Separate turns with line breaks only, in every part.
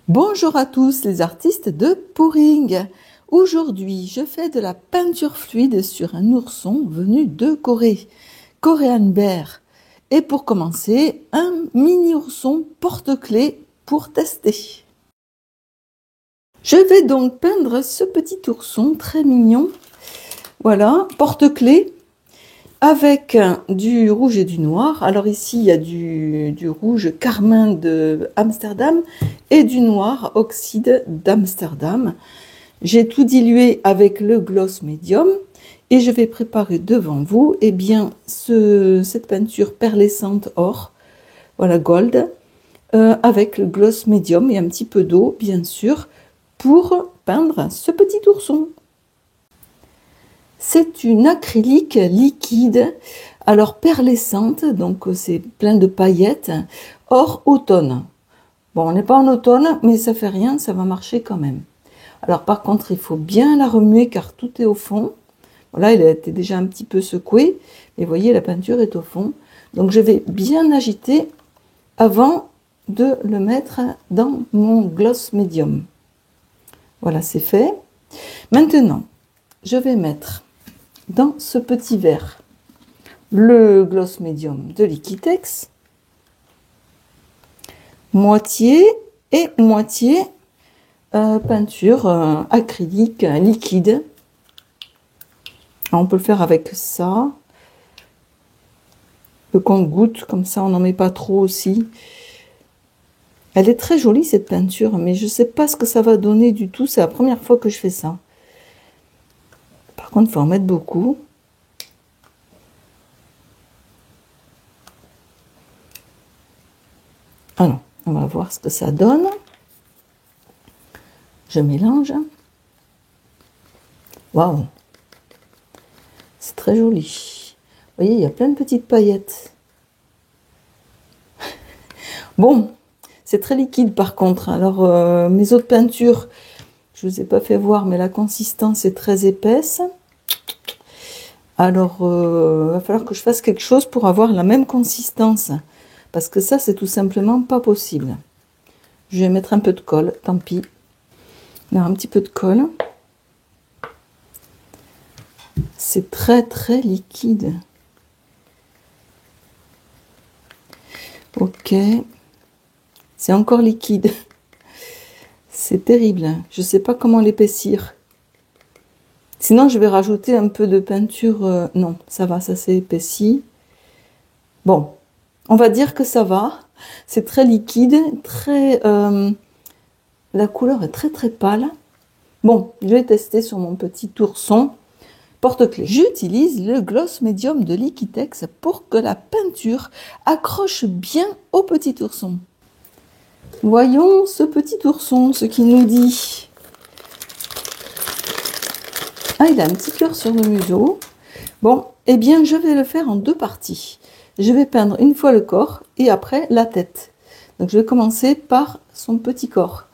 Bonjour à tous les artistes de Pouring. Aujourd'hui, je fais de la peinture fluide sur un ourson venu de Corée, Korean Bear. Et pour commencer, un mini ourson porte-clés pour tester. Je vais donc peindre ce petit ourson très mignon. Voilà, porte-clés avec du rouge et du noir. Alors ici, il y a du rouge carmin de Amsterdam et du noir oxyde d'Amsterdam. J'ai tout dilué avec le gloss médium et je vais préparer devant vous cette peinture perlescente or, voilà gold, avec le gloss médium et un petit peu d'eau bien sûr pour peindre ce petit ourson. C'est une acrylique liquide, alors perlescente, donc c'est plein de paillettes, or automne. Bon, on n'est pas en automne, mais ça fait rien, ça va marcher quand même. Alors par contre, il faut bien la remuer car tout est au fond. Voilà, elle a été déjà un petit peu secouée, mais vous voyez, la peinture est au fond. Donc je vais bien agiter avant de le mettre dans mon gloss médium. Voilà, c'est fait. Maintenant, je vais mettre dans ce petit verre le gloss médium de Liquitex, moitié et moitié peinture acrylique liquide. Alors, on peut le faire avec ça, le compte-gouttes, comme ça on n'en met pas trop aussi. Elle est très jolie cette peinture, mais je ne sais pas ce que ça va donner du tout, c'est la première fois que je fais ça. Par contre, il faut en mettre beaucoup. Alors, on va voir ce que ça donne. Je mélange. Waouh! C'est très joli. Vous voyez, il y a plein de petites paillettes. Bon, c'est très liquide par contre. Alors, mes autres peintures, je ne vous ai pas fait voir, mais la consistance est très épaisse. Alors, il va falloir que je fasse quelque chose pour avoir la même consistance. Parce que ça, c'est tout simplement pas possible. Je vais mettre un peu de colle, tant pis. Alors, un petit peu de colle. C'est très, très liquide. Ok. C'est encore liquide. C'est terrible. Je ne sais pas comment l'épaissir. Sinon, je vais rajouter un peu de peinture. Non, ça va, ça s'est épaissi. Bon, on va dire que ça va. C'est très liquide, très. La couleur est très très pâle. Bon, je vais tester sur mon petit ourson porte-clés. J'utilise le gloss médium de Liquitex pour que la peinture accroche bien au petit ourson. Voyons ce petit ourson, ce qu'il nous dit. Ah, il a un petit cœur sur le museau. Bon, eh bien, je vais le faire en deux parties. Je vais peindre une fois le corps et après la tête. Donc, je vais commencer par son petit corps.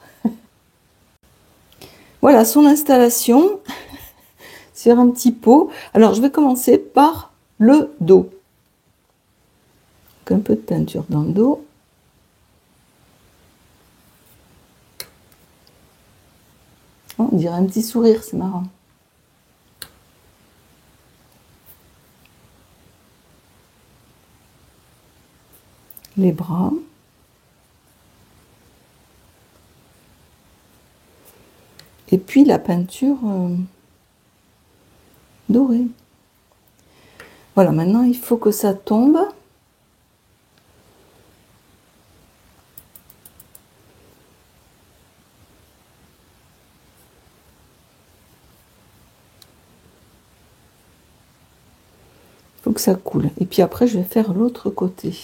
Voilà son installation sur un petit pot. Alors, je vais commencer par le dos. Donc, un peu de peinture dans le dos. Oh, on dirait un petit sourire, c'est marrant. Les bras. Et puis la peinture dorée. Voilà, maintenant il faut que ça tombe. Il faut que ça coule. Et puis après, je vais faire l'autre côté.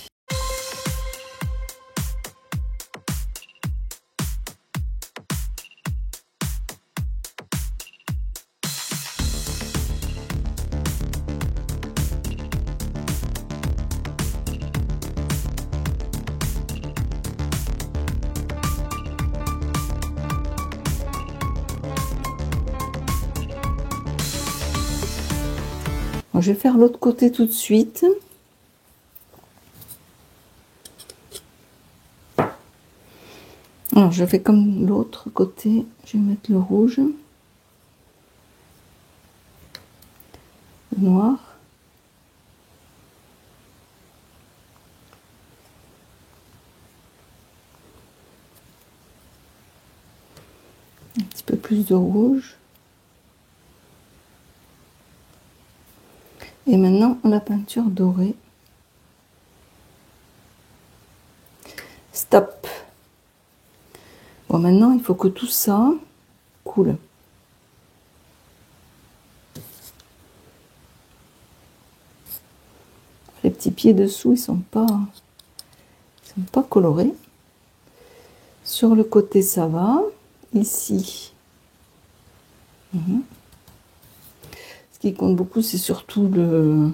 Je vais faire l'autre côté tout de suite. Alors, je fais comme l'autre côté. Je vais mettre le rouge, le noir. Un petit peu plus de rouge. Et maintenant, la peinture dorée. Stop. Bon, maintenant, il faut que tout ça coule. Les petits pieds dessous, ils sont pas colorés. Sur le côté, ça va. Ici. Ce qui compte beaucoup, c'est surtout le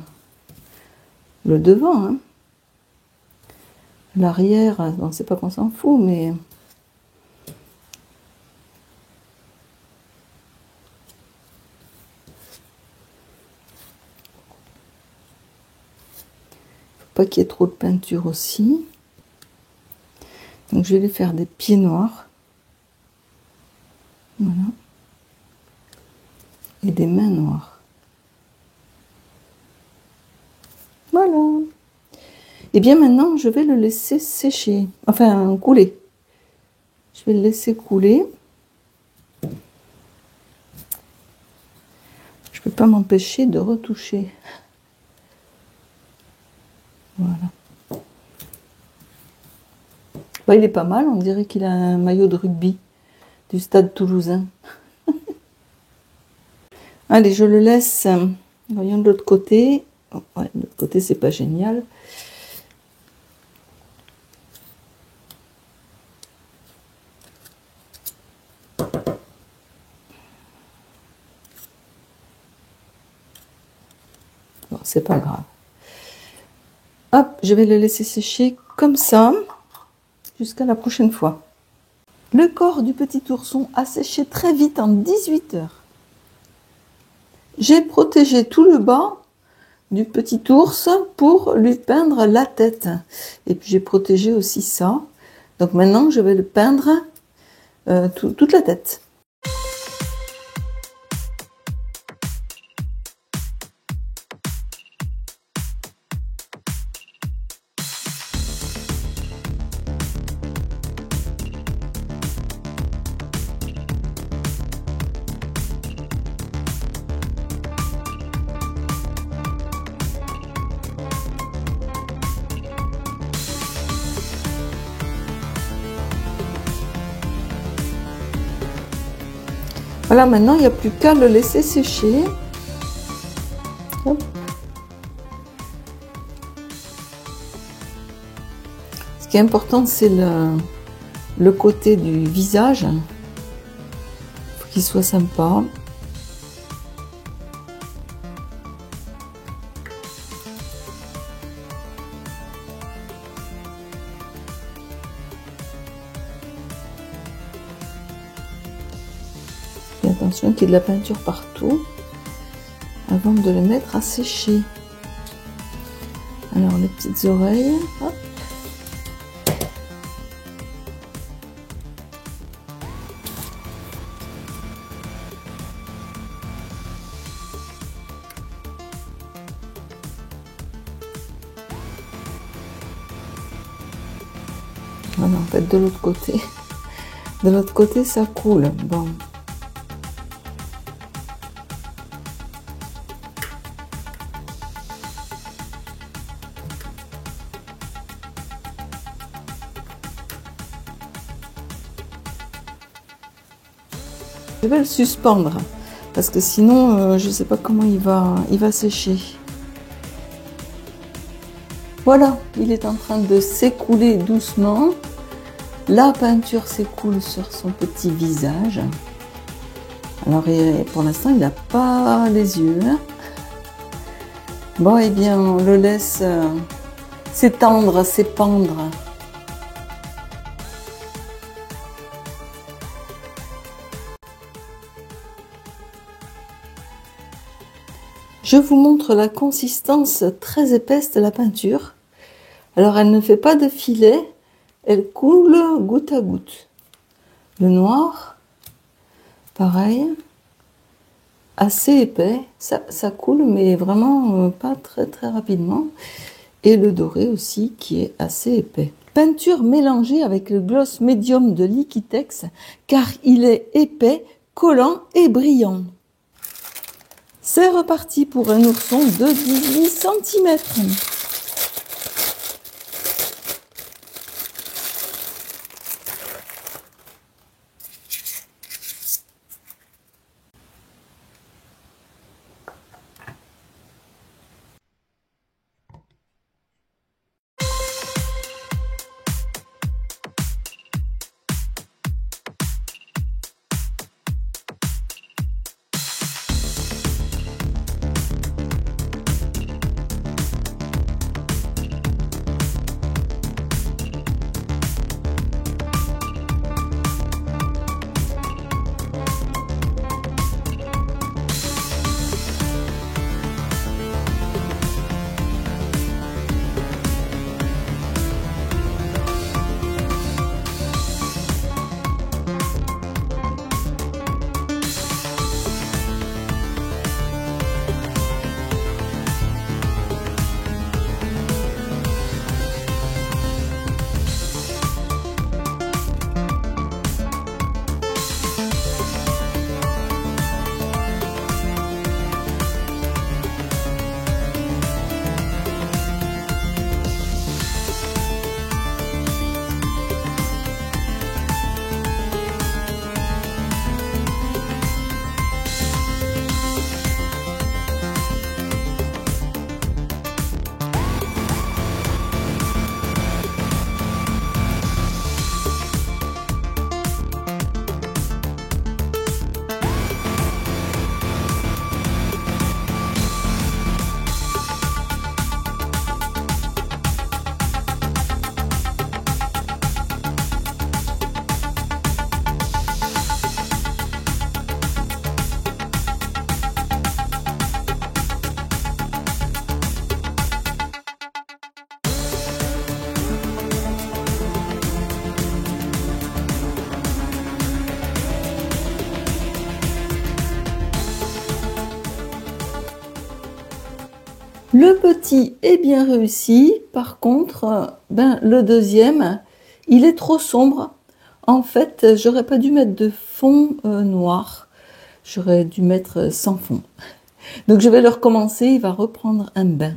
devant. Hein. L'arrière, bon, c'est pas qu'on s'en fout, mais... Faut pas qu'il y ait trop de peinture aussi. Donc, je vais les faire des pieds noirs. Voilà. Et des mains noires. Voilà. Et bien maintenant, je vais le laisser sécher. Enfin, couler. Je vais le laisser couler. Je ne peux pas m'empêcher de retoucher. Voilà. Bah, il est pas mal, on dirait qu'il a un maillot de rugby du stade toulousain. Allez, je le laisse. Voyons de l'autre côté. Oh, ouais, de l'autre côté, c'est pas génial. Bon, c'est pas grave. Hop, je vais le laisser sécher comme ça jusqu'à la prochaine fois. Le corps du petit ourson a séché très vite en 18 heures. J'ai protégé tout le bas du petit ours pour lui peindre la tête. Et puis j'ai protégé aussi ça. Donc maintenant, je vais le peindre toute la tête. Voilà, maintenant, il n'y a plus qu'à le laisser sécher. Hop. Ce qui est important, c'est le côté du visage. Il faut qu'il soit sympa. Et attention qu'il y ait de la peinture partout avant de le mettre à sécher. Alors les petites oreilles, hop. Voilà, en fait de l'autre côté. De l'autre côté ça coule. Bon. Je vais le suspendre parce que sinon je ne sais pas comment il va sécher. Voilà, il est en train de s'écouler doucement. La peinture s'écoule sur son petit visage. Alors pour l'instant il n'a pas les yeux. Hein. Bon, eh bien on le laisse s'étendre, s'épandre. Je vous montre la consistance très épaisse de la peinture. Alors elle ne fait pas de filet, elle coule goutte à goutte. Le noir, pareil, assez épais, ça coule mais vraiment pas très très rapidement. Et le doré aussi qui est assez épais. Peinture mélangée avec le gloss médium de Liquitex car il est épais, collant et brillant. C'est reparti pour un ourson de 18 cm. Le petit est bien réussi, par contre, le deuxième, il est trop sombre. En fait, j'aurais pas dû mettre de fond noir, j'aurais dû mettre sans fond. Donc je vais le recommencer, il va reprendre un bain.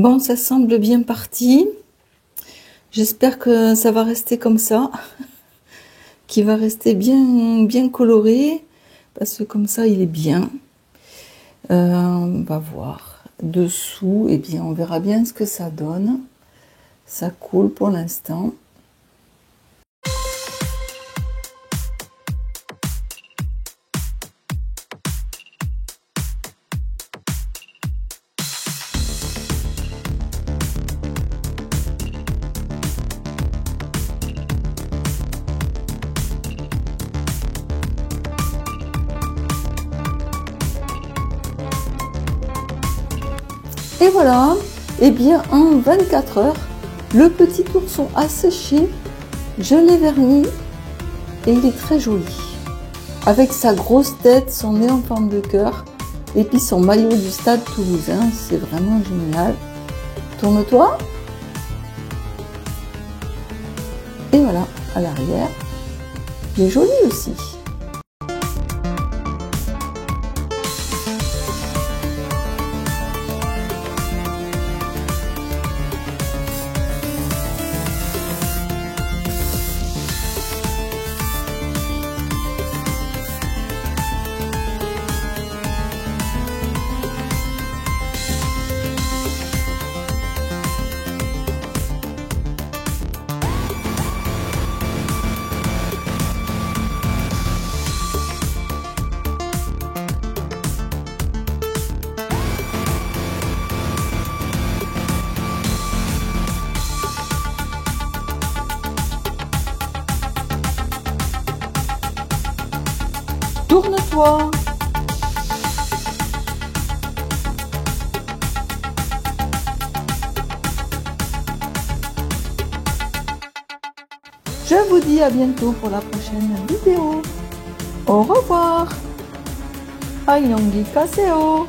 Bon, ça semble bien parti. J'espère que ça va rester comme ça, qu'il va rester bien coloré, parce que comme ça, il est bien. On va voir. Dessous, eh bien, on verra bien ce que ça donne. Ça coule pour l'instant. Et voilà, et bien en 24 heures, le petit ourson a séché, je l'ai verni et il est très joli. Avec sa grosse tête, son nez en forme de cœur et puis son maillot du Stade Toulousain, c'est vraiment génial. Tourne-toi. Et voilà, à l'arrière, il est joli aussi. Tourne-toi. Je vous dis à bientôt pour la prochaine vidéo. Au revoir. Ainongi kaseo.